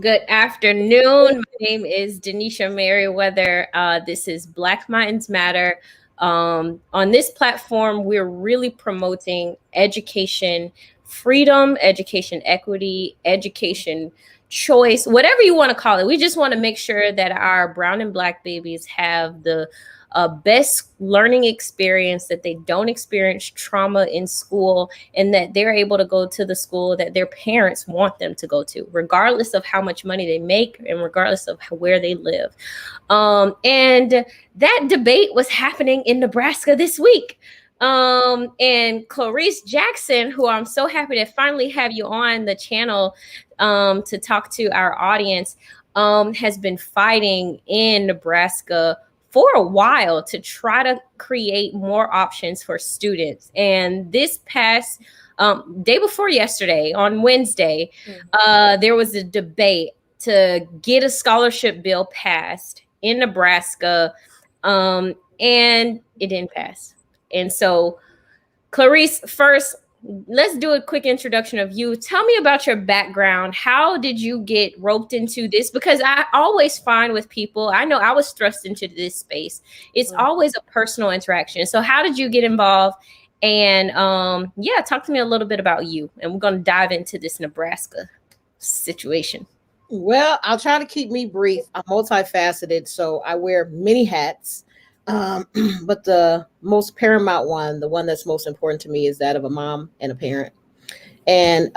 Good afternoon. My name is Denisha Merriweather. This is Black Minds Matter. On this platform, we're really promoting education freedom, education equity, education choice, whatever you want to call it. We just want to make sure that our brown and black babies have the best learning experience, that they don't experience trauma in school, and that they're able to go to the school that their parents want them to go to, regardless of how much money they make and regardless of where they live. And that debate was happening in Nebraska this week. And Clarice Jackson, who I'm so happy to finally have you on the channel to talk to our audience, has been fighting in Nebraska for a while to try to create more options for students. And this past day before yesterday, on Wednesday, there was a debate to get a scholarship bill passed in Nebraska, and it didn't pass. And so, Clarice, first, let's do a quick introduction of you. Tell me about your background. How did you get roped into this? Because I always find with people, I know I was thrust into this space, it's always a personal interaction. So how did you get involved? And yeah, talk to me a little bit about you. And we're going to dive into this Nebraska situation. Well, I'll try to keep me brief. I'm multifaceted, so I wear many hats. Um, but the most paramount one, the one that's most important to me, is that of a mom and a parent. And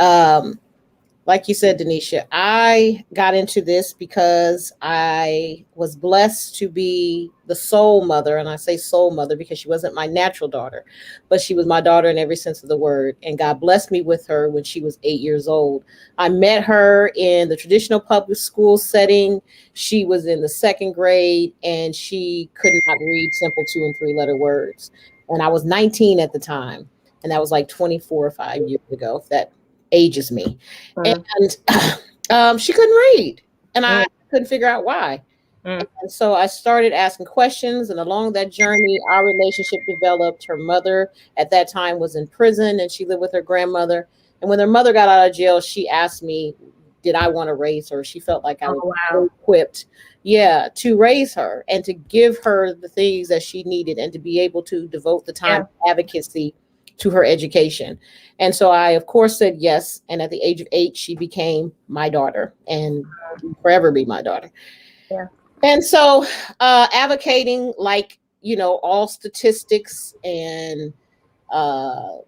like you said, Denisha, I got into this because I was blessed to be the soul mother. And I say soul mother because she wasn't my natural daughter, but she was my daughter in every sense of the word. And God blessed me with her when she was 8 years old. I met her in the traditional public school setting. She was in the second grade and she could not read simple 2 and 3 letter words. And I was 19 at the time. And that was like 24 or 5 years ago, if that ages me. Mm, And she couldn't read, and mm, I couldn't figure out why. mm. And so I started asking questions, and along that journey, our relationship developed. Her mother at that time was in prison, and she lived with her grandmother. And when her mother got out of jail, she asked me, did I want to raise her? She felt like I Oh, was wow. equipped, yeah, to raise her and to give her the things that she needed and to be able to devote the time Yeah. to advocacy to her education. And so I, of course, said yes. And at the age of 8, she became my daughter and will forever be my daughter. Yeah. And so, advocating, like, all statistics and uh,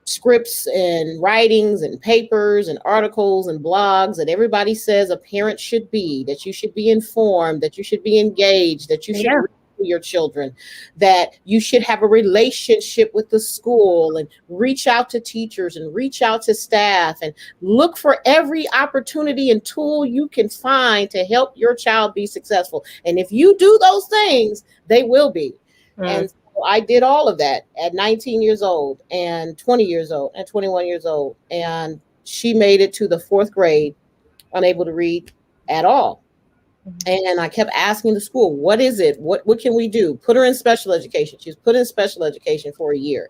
scripts and writings and papers and articles and blogs that everybody says a parent should be, that you should be informed, that you should be engaged, that you should Yeah. read to your children, that you should have a relationship with the school and reach out to teachers and reach out to staff and look for every opportunity and tool you can find to help your child be successful. And if you do those things, they will be. Mm. And I did all of that at 19 years old and 20 years old and 21 years old. And she made it to the fourth grade, unable to read at all. And I kept asking the school, what is it? What can we do? Put her in special education. She was put in special education for a year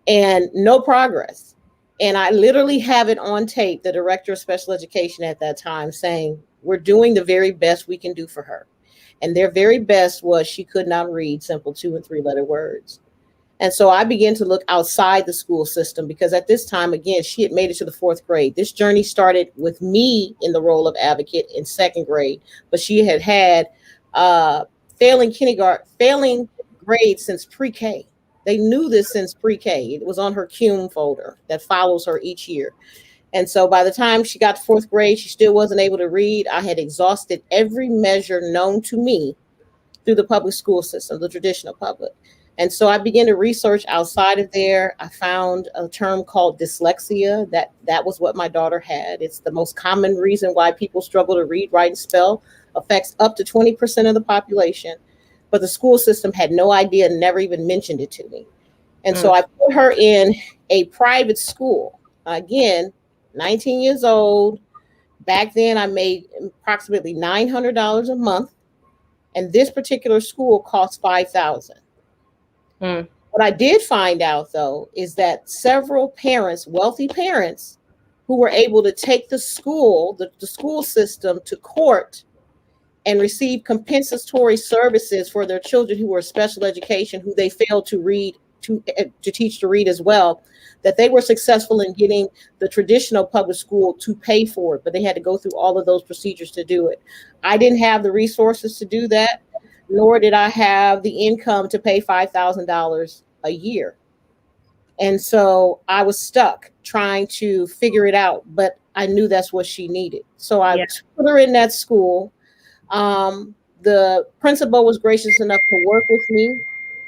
and no progress. And I literally have it on tape, the director of special education at that time saying, we're doing the very best we can do for her. And their very best was she could not read simple 2 and 3 letter words. And so I began to look outside the school system because at this time, again, she had made it to the fourth grade. This journey started with me in the role of advocate in second grade, but she had had uh, failing kindergarten, failing grades since pre-K. They knew this since pre-K. It was on her CUME folder that follows her each year. And so by the time she got to fourth grade, she still wasn't able to read. I had exhausted every measure known to me through the public school system, the traditional public. And so I began to research outside of there. I found a term called dyslexia. That was what my daughter had. It's the most common reason why people struggle to read, write, and spell. Affects up to 20% of the population. But the school system had no idea, never even mentioned it to me. And so Mm. I put her in a private school. Again, 19 years old. Back then, I made approximately $900 a month, and this particular school cost 5,000. Mm. What I did find out, though, is that several parents, wealthy parents, who were able to take the school, the school system to court and receive compensatory services for their children who were special education, who they failed to read, to teach to read as well, that they were successful in getting the traditional public school to pay for it, but they had to go through all of those procedures to do it. I didn't have the resources to do that, nor did I have the income to pay $5,000 a year. And so I was stuck trying to figure it out, but I knew that's what she needed. So I put her in that school. The principal was gracious enough to work with me,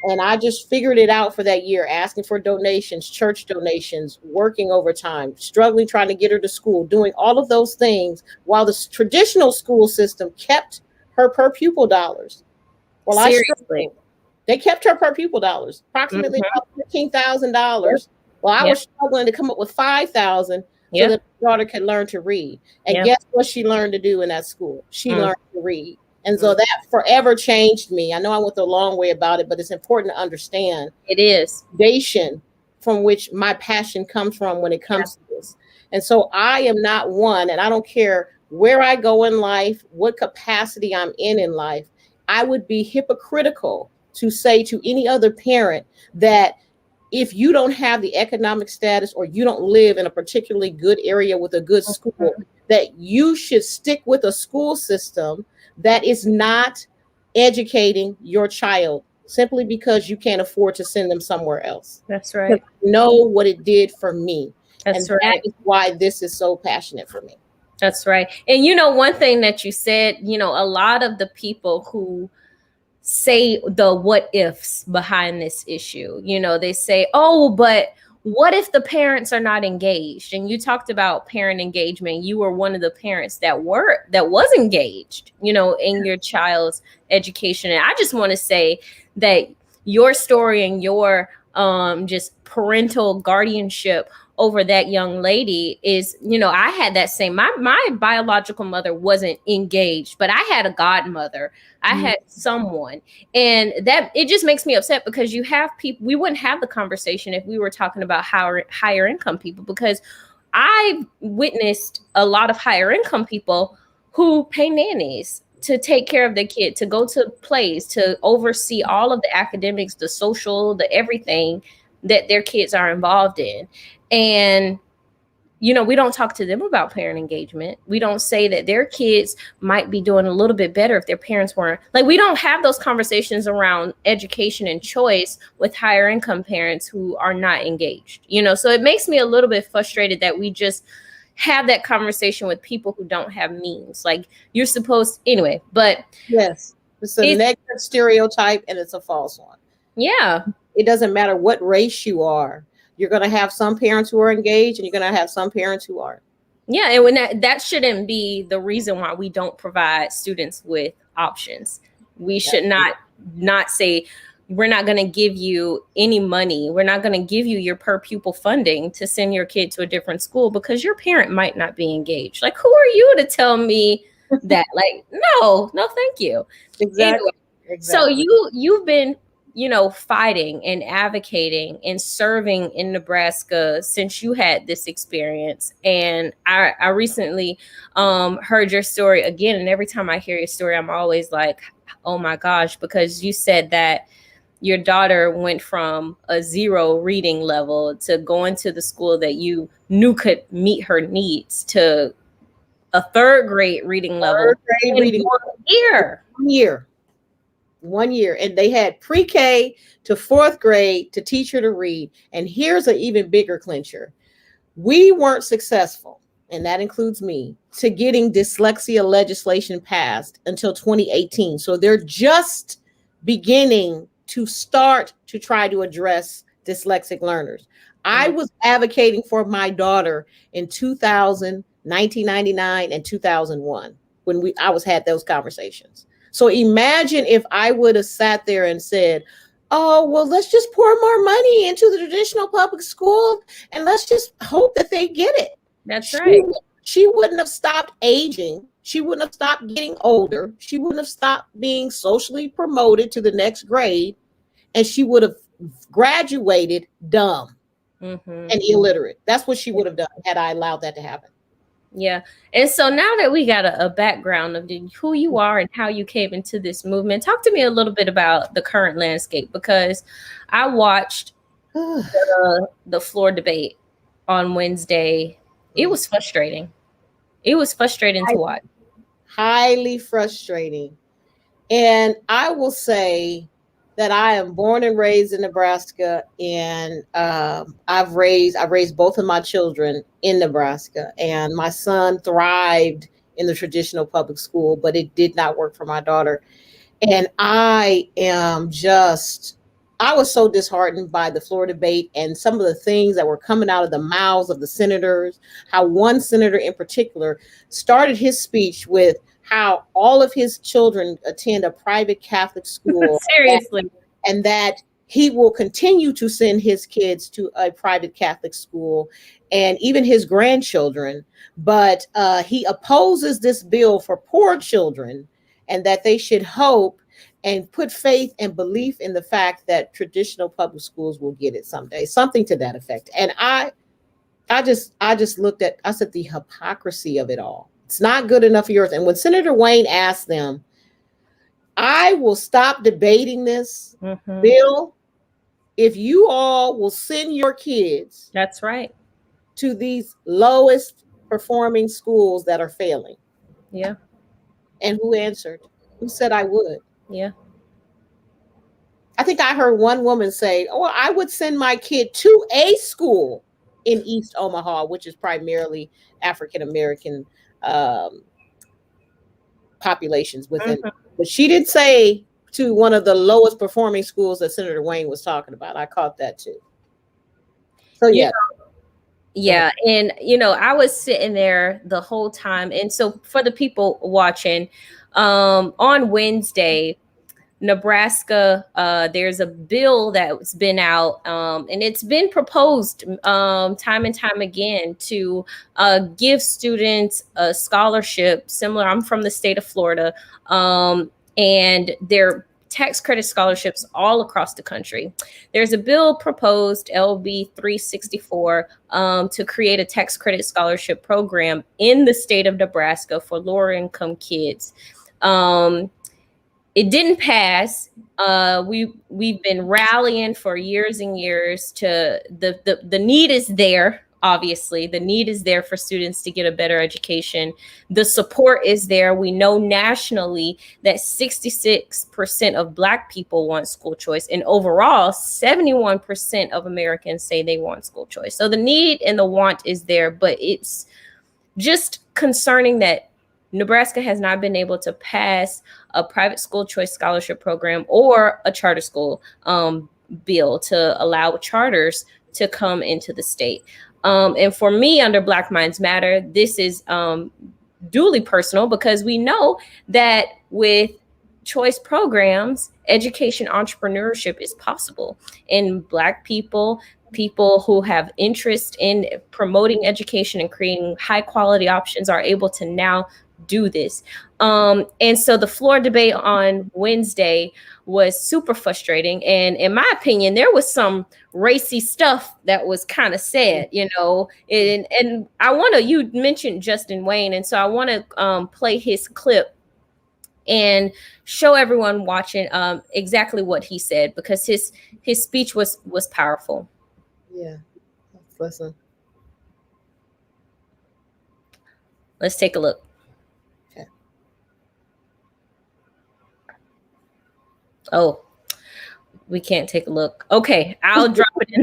and I just figured it out for that year, asking for donations, church donations, working overtime, struggling, trying to get her to school, doing all of those things while the traditional school system kept her per pupil dollars. Well, Seriously. They kept her per pupil dollars, approximately about $15,000. Well, I was struggling to come up with $5,000 so that my daughter could learn to read. And guess what she learned to do in that school? She learned to read. And so that forever changed me. I know I went a long way about it, but it's important to understand. It is. Foundation from which my passion comes from when it comes to this. And so I am not one, and I don't care where I go in life, what capacity I'm in life. I would be hypocritical to say to any other parent that if you don't have the economic status or you don't live in a particularly good area with a good school, that you should stick with a school system that is not educating your child simply because you can't afford to send them somewhere else. That's right. Know what it did for me. That's right. That is why this is so passionate for me. That's right. And one thing that you said, a lot of the people who say the what ifs behind this issue, they say, oh, but what if the parents are not engaged? And you talked about parent engagement. You were one of the parents that was engaged, in your child's education. And I just want to say that your story and your just parental guardianship over that young lady is, I had that same, my biological mother wasn't engaged, but I had a godmother. I had someone, and that it just makes me upset because you have people, we wouldn't have the conversation if we were talking about higher income people, because I've witnessed a lot of higher income people who pay nannies to take care of their kid, to go to plays, to oversee all of the academics, the social, the everything that their kids are involved in. And, we don't talk to them about parent engagement. We don't say that their kids might be doing a little bit better if their parents weren't. Like, we don't have those conversations around education and choice with higher income parents who are not engaged, so it makes me a little bit frustrated that we just have that conversation with people who don't have means. Like, you're supposed anyway, but yes, it's a negative stereotype and it's a false one. Yeah. It doesn't matter what race you are. You're going to have some parents who are engaged and you're going to have some parents who aren't. Yeah. And when that shouldn't be the reason why we don't provide students with options. We should not say, we're not going to give you any money. We're not going to give you your per pupil funding to send your kid to a different school because your parent might not be engaged. Like, who are you to tell me that? Like, no, thank you. Exactly. Anyway, so you've been, fighting and advocating and serving in Nebraska since you had this experience. And I recently heard your story again. And every time I hear your story, I'm always like, oh my gosh, because you said that your daughter went from a 0 reading level to going to the school that you knew could meet her needs to a 3rd grade reading level in 1 year. And they had pre-K to 4th grade to teach her to read. And here's an even bigger clincher. We weren't successful, and that includes me, to getting dyslexia legislation passed until 2018. So they're just beginning to start to try to address dyslexic learners. I was advocating for my daughter in 2000, 1999, and 2001 when I had those conversations. So imagine if I would have sat there and said, oh, well, let's just pour more money into the traditional public school and let's just hope that they get it. That's right. She wouldn't have stopped aging. She wouldn't have stopped getting older. She wouldn't have stopped being socially promoted to the next grade. And she would have graduated dumb. and illiterate. That's what she would have done had I allowed that to happen. Yeah. And so now that we got a background of who you are and how you came into this movement, talk to me a little bit about the current landscape, because I watched the floor debate on Wednesday. It was frustrating. It was frustrating to watch. Highly frustrating. And I will say that I am born and raised in Nebraska, and I've raised both of my children in Nebraska, and my son thrived in the traditional public school, but it did not work for my daughter. And I was so disheartened by the floor debate and some of the things that were coming out of the mouths of the senators. How one senator in particular started his speech with how all of his children attend a private Catholic school. Seriously. And that he will continue to send his kids to a private Catholic school and even his grandchildren. But he opposes this bill for poor children, and that they should hope and put faith and belief in the fact that traditional public schools will get it someday, something to that effect. And I just looked at, I said, the hypocrisy of it all. It's not good enough for yours. And when Senator Wayne asked them, I will stop debating this bill if you all will send your kids. That's right. To these lowest performing schools that are failing. Yeah. And who answered? Who said I would? Yeah. I think I heard one woman say, oh, I would send my kid to a school in East Omaha, which is primarily African-American populations within. But she didn't say to one of the lowest performing schools that Senator Wayne was talking about. I caught that too. So yeah. Yeah. And, I was sitting there the whole time. And so for the people watching, on Wednesday, Nebraska, there's a bill that's been out, and it's been proposed time and time again to give students a scholarship similar. I'm from the state of Florida, and they're tax credit scholarships all across the country. There's a bill proposed, LB 364, to create a tax credit scholarship program in the state of Nebraska for lower income kids. It didn't pass. We've been rallying for years and years to the need is there. Obviously, the need is there for students to get a better education. The support is there. We know nationally that 66% of Black people want school choice, and overall, 71% of Americans say they want school choice. So the need and the want is there, but it's just concerning that Nebraska has not been able to pass a private school choice scholarship program or a charter school bill to allow charters to come into the state. And for me, under Black Minds Matter, this is duly personal, because we know that with choice programs, education entrepreneurship is possible. And Black people who have interest in promoting education and creating high quality options are able to now do this. And so the floor debate on Wednesday was super frustrating. And in my opinion, there was some racy stuff that was kind of said, and you mentioned Justin Wayne. And so I want to play his clip and show everyone watching exactly what he said, because his speech was powerful. Yeah. Let's listen. Let's take a look. Oh, we can't take a look. Okay, I'll drop it in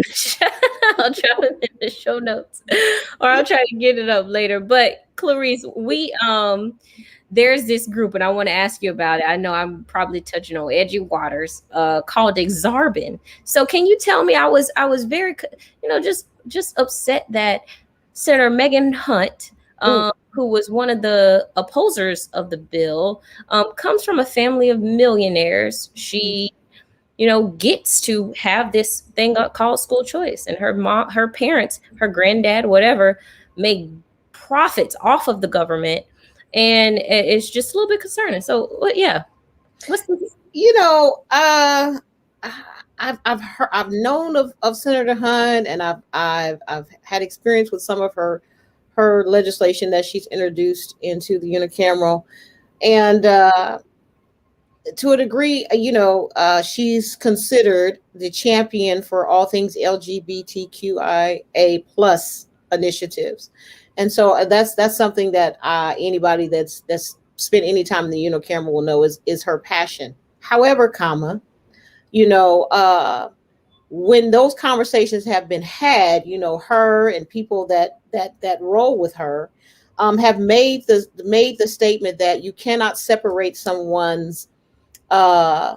the show notes, or I'll try to get it up later. But Clarice, we there's this group, and I want to ask you about it. I know I'm probably touching on edgy waters, called Exarban. So can you tell me? I was very, just upset that Senator Megan Hunt, who was one of the opposers of the bill, comes from a family of millionaires. She, gets to have this thing called school choice, and her mom, her parents, her granddad, whatever, make profits off of the government, and it's just a little bit concerning. So, yeah, what's this? I've known of Senator Hunt, and I've had experience with some of her legislation that she's introduced into the unicameral, and to a degree, she's considered the champion for all things LGBTQIA plus initiatives, and so that's something that anybody that's spent any time in the unicameral will know is her passion. However, you know, when those conversations have been had, her and people that roll with her have made the statement that you cannot separate someone's uh,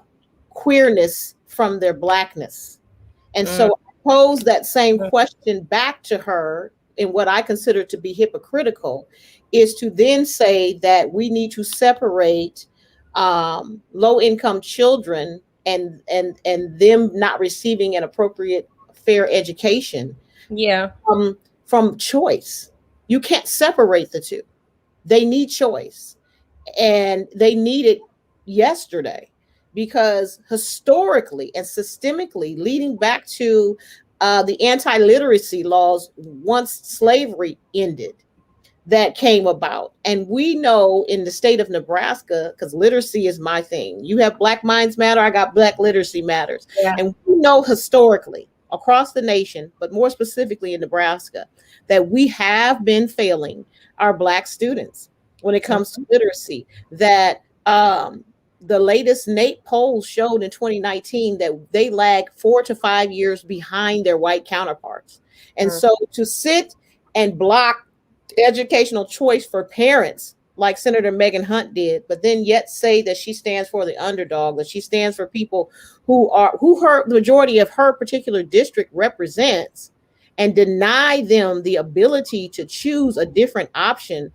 queerness from their blackness. And Mm, so I pose that same question back to her in what I consider to be hypocritical, is to then say that we need to separate low income children and them not receiving an appropriate fair education yeah. from choice. You can't separate the two. They need choice, and they need it yesterday, because historically and systemically, leading back to the anti-literacy laws once slavery ended, that came about. And we know in the state of Nebraska, because literacy is my thing. You have Black Minds Matter, I got Black Literacy Matters. Yeah. And we know historically across the nation, but more specifically in Nebraska, that we have been failing our Black students when it comes to literacy. That the latest NAEP polls showed in 2019 that they lag 4 to 5 years behind their white counterparts. And so to sit and block educational choice for parents like Senator Megan Hunt did, but then yet say that she stands for the underdog, that she stands for people who the majority of her particular district represents, and deny them the ability to choose a different option.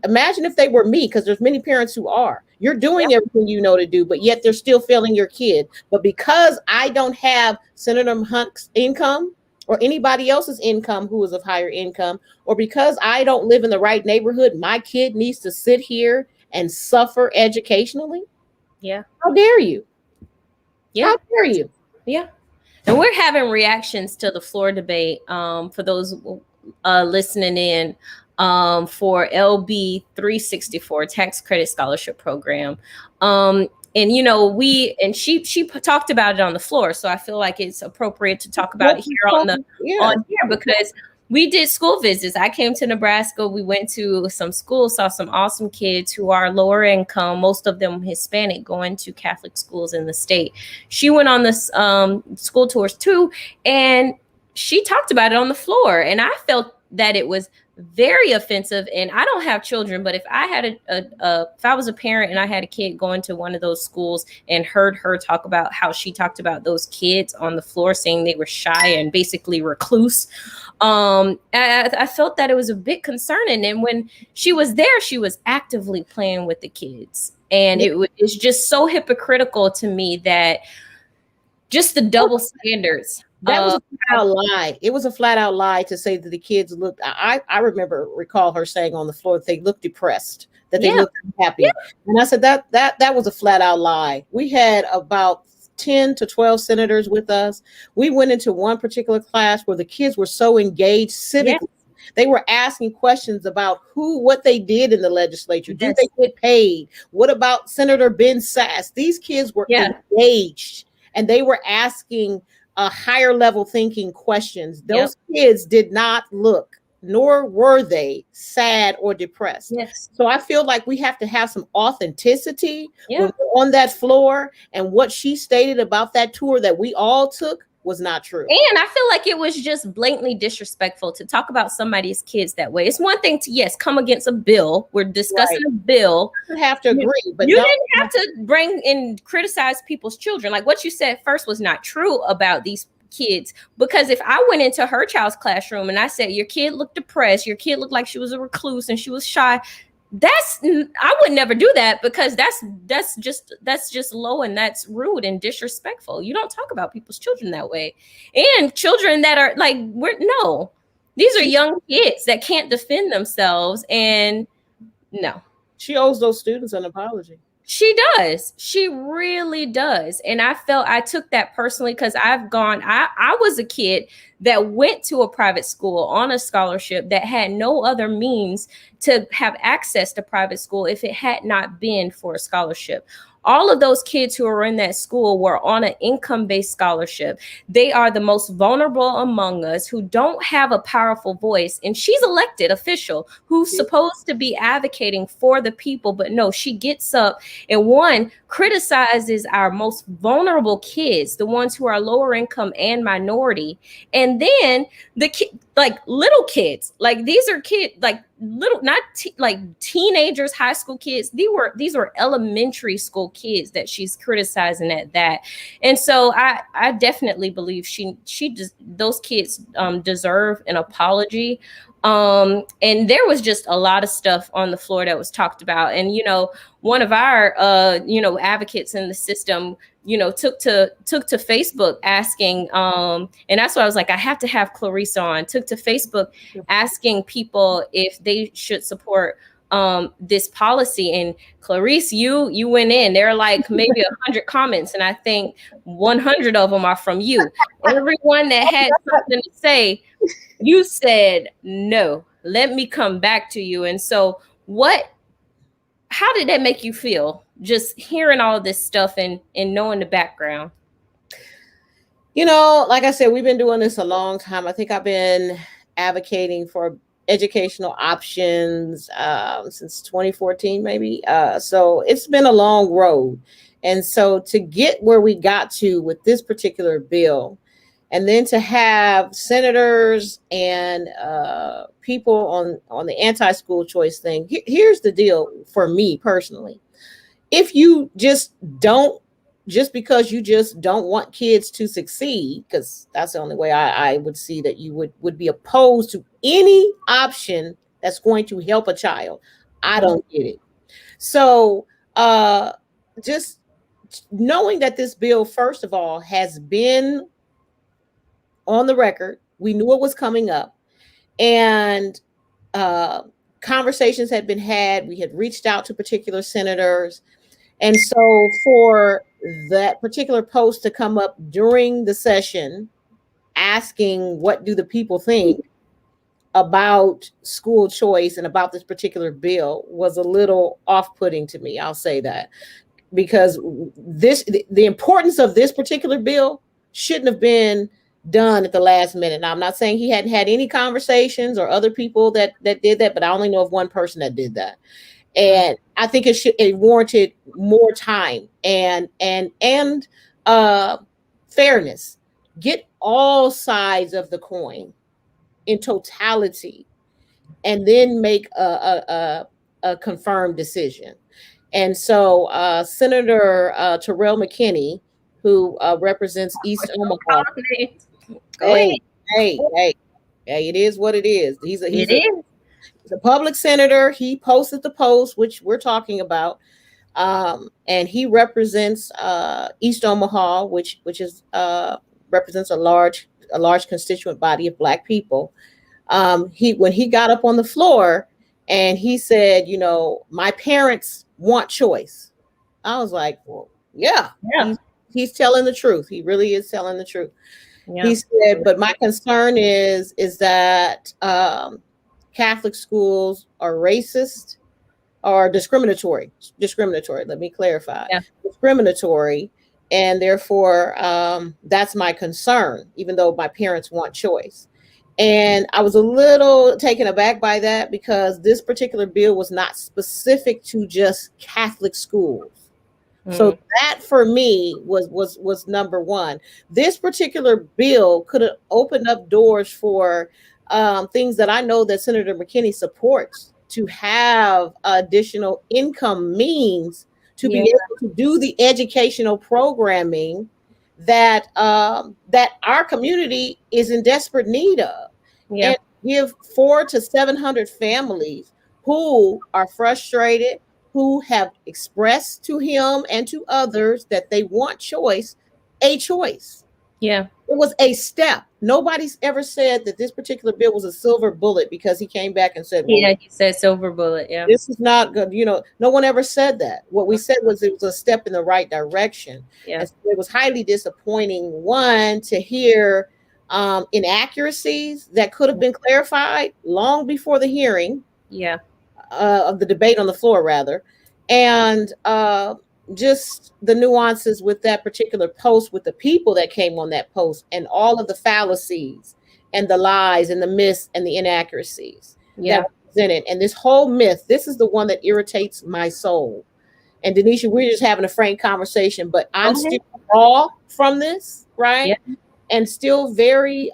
Imagine if they were me, because there's many parents who are. You're doing everything you know to do, but yet they're still failing your kid. But because I don't have Senator Hunt's income, or anybody else's income who is of higher income, or because I don't live in the right neighborhood, my kid needs to sit here and suffer educationally? Yeah. How dare you? Yeah. How dare you? Yeah. And we're having reactions to the floor debate for those listening in for LB 364 tax credit scholarship program. And she talked about it on the floor, so I feel like it's appropriate to talk about it here on here, because we did school visits. I came to Nebraska. We went to some schools, saw some awesome kids who are lower income, most of them Hispanic, going to Catholic schools in the state. She went on this school tours too, and she talked about it on the floor, and I felt that it was very offensive. And I don't have children, but if I had if I was a parent and I had a kid going to one of those schools and heard her talk about how she talked about those kids on the floor, saying they were shy and basically recluse, I felt that it was a bit concerning. And when she was there, she was actively playing with the kids, and it's just so hypocritical to me that just the double standards. That was a flat out lie. It was a flat out lie to say that the kids looked. I recall her saying on the floor that they looked depressed, that they looked unhappy. Yeah. And I said that was a flat out lie. We had about 10 to 12 senators with us. We went into one particular class where the kids were so engaged civically. Yeah. They were asking questions about what they did in the legislature. Yes. Do they get paid? What about Senator Ben Sass? These kids were engaged, and they were asking higher level thinking questions. Those kids did not look, nor were they sad or depressed. Yes. So I feel like we have to have some authenticity when we're on that floor. And what she stated about that tour that we all took was not true. And I feel like it was just blatantly disrespectful to talk about somebody's kids that way. It's one thing to, come against a bill. We're discussing a bill. You have to agree, but you didn't have to bring and criticize people's children. Like what you said first was not true about these kids, because if I went into her child's classroom and I said, your kid looked depressed, your kid looked like she was a recluse and she was shy, I would never do that, because that's just low, and that's rude and disrespectful. You don't talk about people's children that way. And children that are like, these are young kids that can't defend themselves. And no, she owes those students an apology. She does. She really does. And I took that personally because I was a kid that went to a private school on a scholarship that had no other means to have access to private school if it had not been for a scholarship. All of those kids who were in that school were on an income-based scholarship. They are the most vulnerable among us who don't have a powerful voice. And she's elected official who's supposed to be advocating for the people. But no, she gets up and one criticizes our most vulnerable kids, the ones who are lower income and minority. And then like little kids, like these are kids, like little, not like teenagers, high school kids. These were elementary school kids that she's criticizing at that. And so I definitely believe she just, those kids deserve an apology. And there was just a lot of stuff on the floor that was talked about. And, you know, one of our, advocates in the system, took to Facebook asking, and that's why I was like, I have to have Clarissa on, took to Facebook asking people if they should support this policy. And Clarice, you went in, there are like maybe 100 comments, and I think 100 of them are from you. Everyone that had something to say, you said, no, let me come back to you. And so how did that make you feel, just hearing all this stuff and knowing the background? You know, like I said, we've been doing this a long time. I think I've been advocating for educational options since 2014, maybe. So it's been a long road. And so to get where we got to with this particular bill, and then to have senators and people on the anti-school choice thing, here's the deal for me personally. If you just because you just don't want kids to succeed, because that's the only way I would see that you would be opposed to any option that's going to help a child. I don't get it. So just knowing that this bill, first of all, has been on the record, we knew it was coming up, and conversations had been had. We had reached out to particular senators. And so for that particular post to come up during the session asking what do the people think about school choice and about this particular bill was a little off-putting to me. I'll say that, because the importance of this particular bill shouldn't have been done at the last minute. Now, I'm not saying he hadn't had any conversations or other people that did that, but I only know of one person that did that. And I think it warranted more time and fairness. Get all sides of the coin in totality, and then make a confirmed decision. And so Senator Terrell McKinney, who represents East Omaha. Hey, it is what it is. He's a public senator. He posted the post, which we're talking about, and he represents East Omaha, which is represents a large constituent body of Black people. When he got up on the floor and he said, you know, my parents want choice. I was like, well, yeah. He's telling the truth. He really is telling the truth. Yeah. He said, but my concern is that Catholic schools are racist or discriminatory. Let me clarify. Yeah. Discriminatory. And therefore, that's my concern, even though my parents want choice. And I was a little taken aback by that, because this particular bill was not specific to just Catholic schools. So that for me was number one. This particular bill could have opened up doors for things that I know that Senator McKinney supports, to have additional income means to be able to do the educational programming that that our community is in desperate need of. And give 400 to 700 families who are frustrated, who have expressed to him and to others that they want choice, a choice. Yeah. It was a step. Nobody's ever said that this particular bill was a silver bullet because he came back and said, well, Yeah, he said silver bullet. Yeah. this is not good. No one ever said that. What we said was it was a step in the right direction. Yeah. And so it was highly disappointing, one, to hear inaccuracies that could have been clarified long before the hearing Yeah. of the debate on the floor, rather, and just the nuances with that particular post, with the people that came on that post, and all of the fallacies and the lies and the myths and the inaccuracies Yeah. that were presented. And this whole myth, this is the one that irritates my soul. And Denisha, we're just having a frank conversation, but I'm still raw from this, right? Yeah. And still very,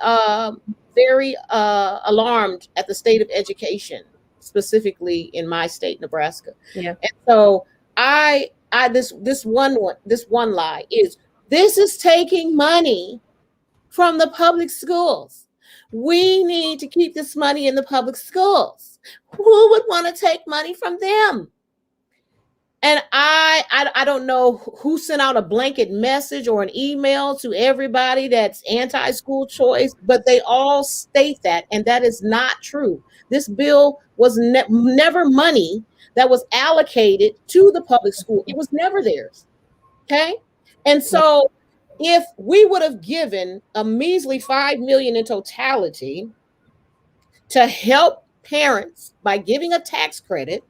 very alarmed at the state of education, specifically in my state, Nebraska. Yeah. And so this one lie is, this is taking money from the public schools. We need to keep this money in the public schools. Who would want to take money from them? And I don't know who sent out a blanket message or an email to everybody that's anti-school choice, but they all state that, and that is not true. This bill was never money that was allocated to the public school. It was never theirs. Okay? And so if we would have given a measly $5 million in totality to help parents by giving a tax credit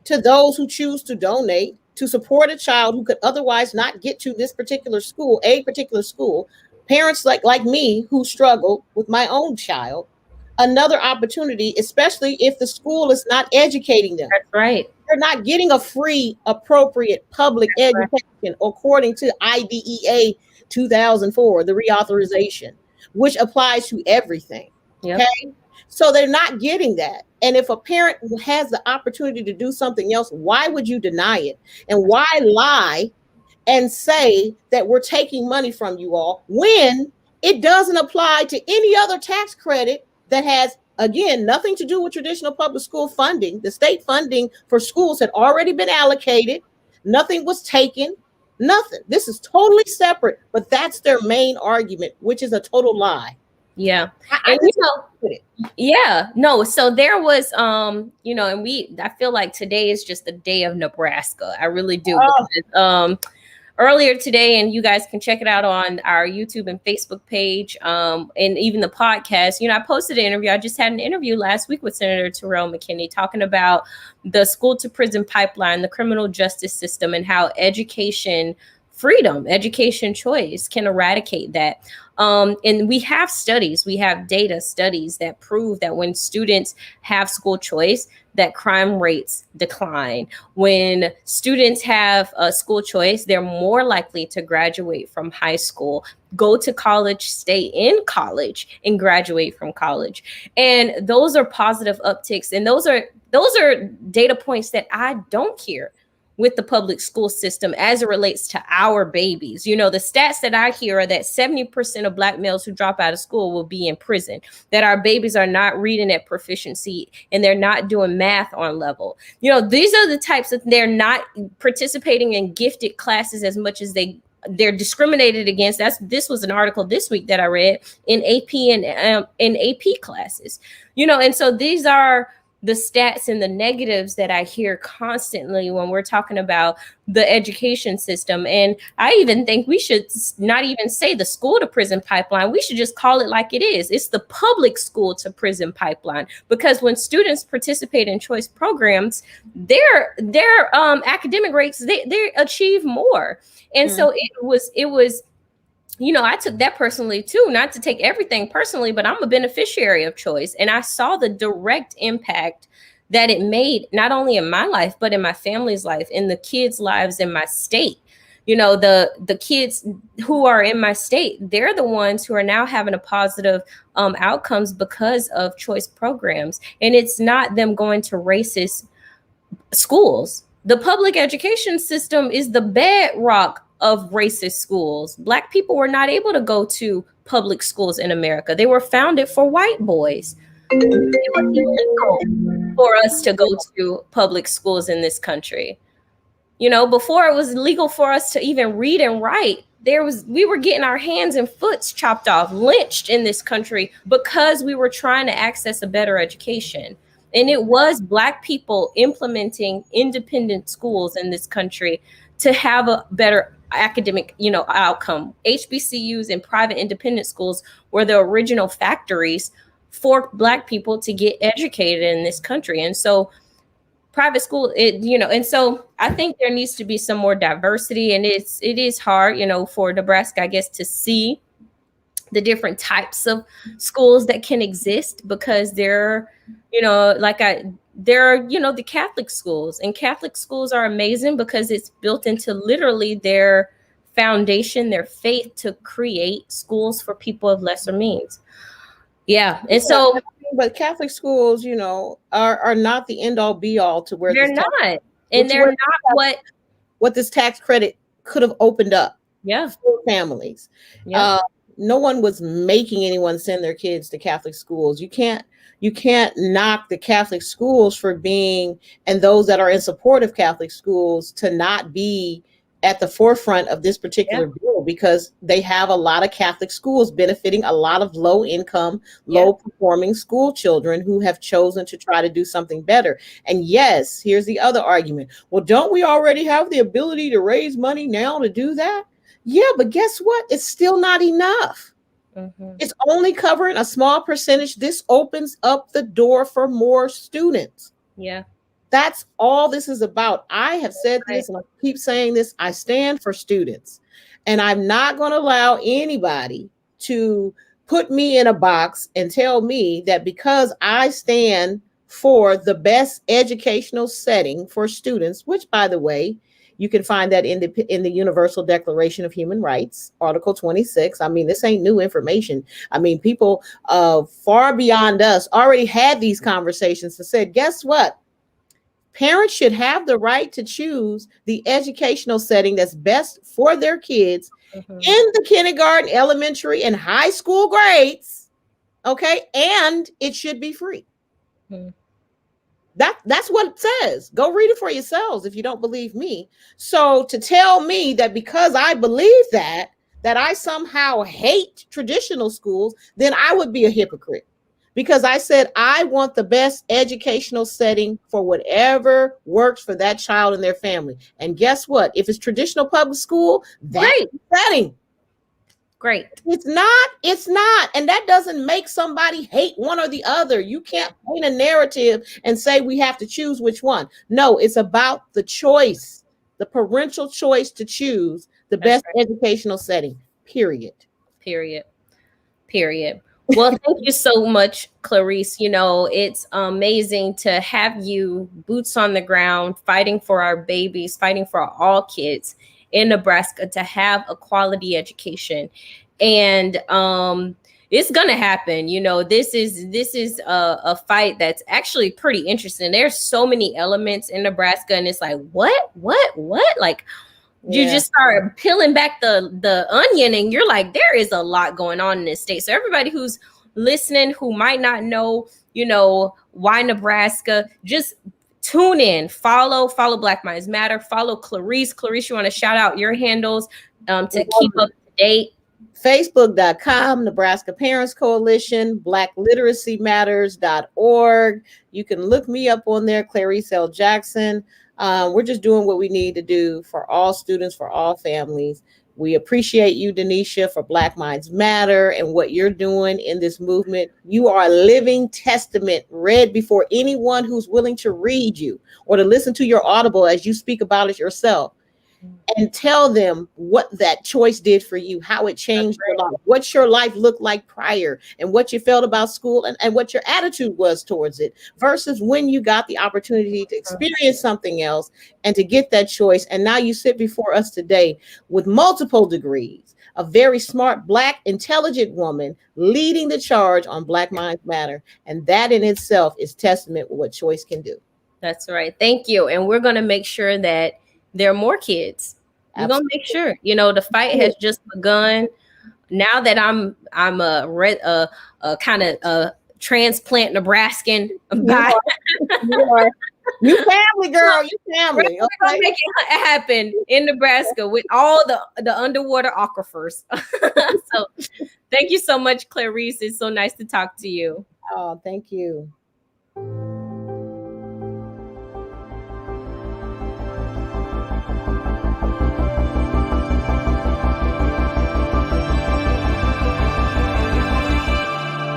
to those who choose to donate to support a child who could otherwise not get to this particular school, parents like me who struggle with my own child, another opportunity, especially if the school is not educating them. That's right. They're not getting a free, appropriate public education according to IDEA 2004, the reauthorization, which applies to everything. Yep. Okay. So they're not getting that. And if a parent has the opportunity to do something else, why would you deny it? And why lie and say that we're taking money from you all when it doesn't apply to any other tax credit that has, again, nothing to do with traditional public school funding? The state funding for schools had already been allocated. Nothing was taken. Nothing. This is totally separate, but that's their main argument, which is a total lie. Yeah. And yeah, no. So there was, and I feel like today is just the day of Nebraska. I really do. Because, earlier today, and you guys can check it out on our YouTube and Facebook page, and even the podcast. I posted an interview. I just had an interview last week with Senator Terrell McKinney talking about the school to prison pipeline, the criminal justice system, and how education freedom, education choice can eradicate that. And we have studies, we have data studies that prove that when students have school choice, that crime rates decline. When students have a school choice, they're more likely to graduate from high school, go to college, stay in college, and graduate from college. And those are positive upticks. And those are data points that I don't hear with the public school system as it relates to our babies. The stats that I hear are that 70% of Black males who drop out of school will be in prison, that our babies are not reading at proficiency and they're not doing math on level. These are the types of, they're not participating in gifted classes as much as they're discriminated against. This was an article this week that I read in AP and in AP classes, and so these are the stats and the negatives that I hear constantly when we're talking about the education system. And I even think we should not even say the school to prison pipeline. We should just call it like it is. It's the public school to prison pipeline, because when students participate in choice programs, their academic rates, they achieve more. And so it was I took that personally too, not to take everything personally, but I'm a beneficiary of choice. And I saw the direct impact that it made, not only in my life, but in my family's life, in the kids' lives in my state. The kids who are in my state, they're the ones who are now having a positive outcomes because of choice programs. And it's not them going to racist schools. The public education system is the bedrock of racist schools. Black people were not able to go to public schools in America. They were founded for white boys. It was illegal for us to go to public schools in this country. Before it was legal for us to even read and write, we were getting our hands and foots chopped off, lynched in this country because we were trying to access a better education. And it was Black people implementing independent schools in this country to have a better academic, outcome. HBCUs and private independent schools were the original factories for Black people to get educated in this country. And so private school, and so I think there needs to be some more diversity, and it is hard, for Nebraska, I guess, to see the different types of schools that can exist, because there are the Catholic schools, and Catholic schools are amazing because it's built into literally their foundation, their faith, to create schools for people of lesser means. Yeah. And so, but Catholic schools, are not the end all be all to where they're not, and they're not what this tax credit could have opened up. Yeah. For families. Yeah. No one was making anyone send their kids to Catholic schools. You can't knock the Catholic schools for being, and those that are in support of Catholic schools, to not be at the forefront of this particular bill, because they have a lot of Catholic schools benefiting a lot of low income, low performing school children who have chosen to try to do something better. And yes, here's the other argument. Well, don't we already have the ability to raise money now to do that? Yeah, but guess what? It's still not enough. Mm-hmm. It's only covering a small percentage. This opens up the door for more students. Yeah. That's all this is about. I have said this, and I keep saying this. I stand for students, and I'm not going to allow anybody to put me in a box and tell me that because I stand for the best educational setting for students, which, by the way, you can find that in the Universal Declaration of Human Rights, Article 26. I mean, this ain't new information. I mean, people far beyond us already had these conversations and said, guess what? Parents should have the right to choose the educational setting that's best for their kids in the kindergarten, elementary, and high school grades. Okay. And it should be free. That's what it says. Go read it for yourselves if you don't believe me. So to tell me that because I believe that I somehow hate traditional schools, then I would be a hypocrite. Because I said I want the best educational setting for whatever works for that child and their family. And guess what? If it's traditional public school, that's the setting. Great. It's not. And that doesn't make somebody hate one or the other. You can't paint a narrative and say we have to choose which one. No, it's about the choice, the parental choice to choose the best educational setting, period. Well, thank you so much, Clarice. It's amazing to have you boots on the ground, fighting for our babies, fighting for all kids in Nebraska to have a quality education. And it's going to happen. This is a fight that's actually pretty interesting. There's so many elements in Nebraska, and it's like, what? Like, you just start peeling back the onion, and you're like, there is a lot going on in this state. So everybody who's listening, who might not know, why Nebraska, just tune in, follow Black Minds Matter, follow Clarice. Clarice, you want to shout out your handles to keep up to date? Facebook.com, Nebraska Parents Coalition, BlackLiteracyMatters.org. You can look me up on there, Clarice L. Jackson. We're just doing what we need to do for all students, for all families. We appreciate you, Denisha, for Black Minds Matter and what you're doing in this movement. You are a living testament, read before anyone who's willing to read you or to listen to your Audible as you speak about it yourself. And tell them what that choice did for you, how it changed your life, what your life looked like prior, and what you felt about school, and what your attitude was towards it, versus when you got the opportunity to experience something else and to get that choice. And now you sit before us today with multiple degrees, a very smart, Black, intelligent woman leading the charge on Black Minds Matter. And that in itself is testament to what choice can do. That's right. Thank you. And we're going to make sure that there are more kids. We're going to make sure, the fight has just begun. Now that I'm a kind of a transplant Nebraskan, You family, girl. You family. We're gonna Okay. make it happen in Nebraska with all the underwater aquifers. So thank you so much, Clarice. It's so nice to talk to you. Oh, thank you.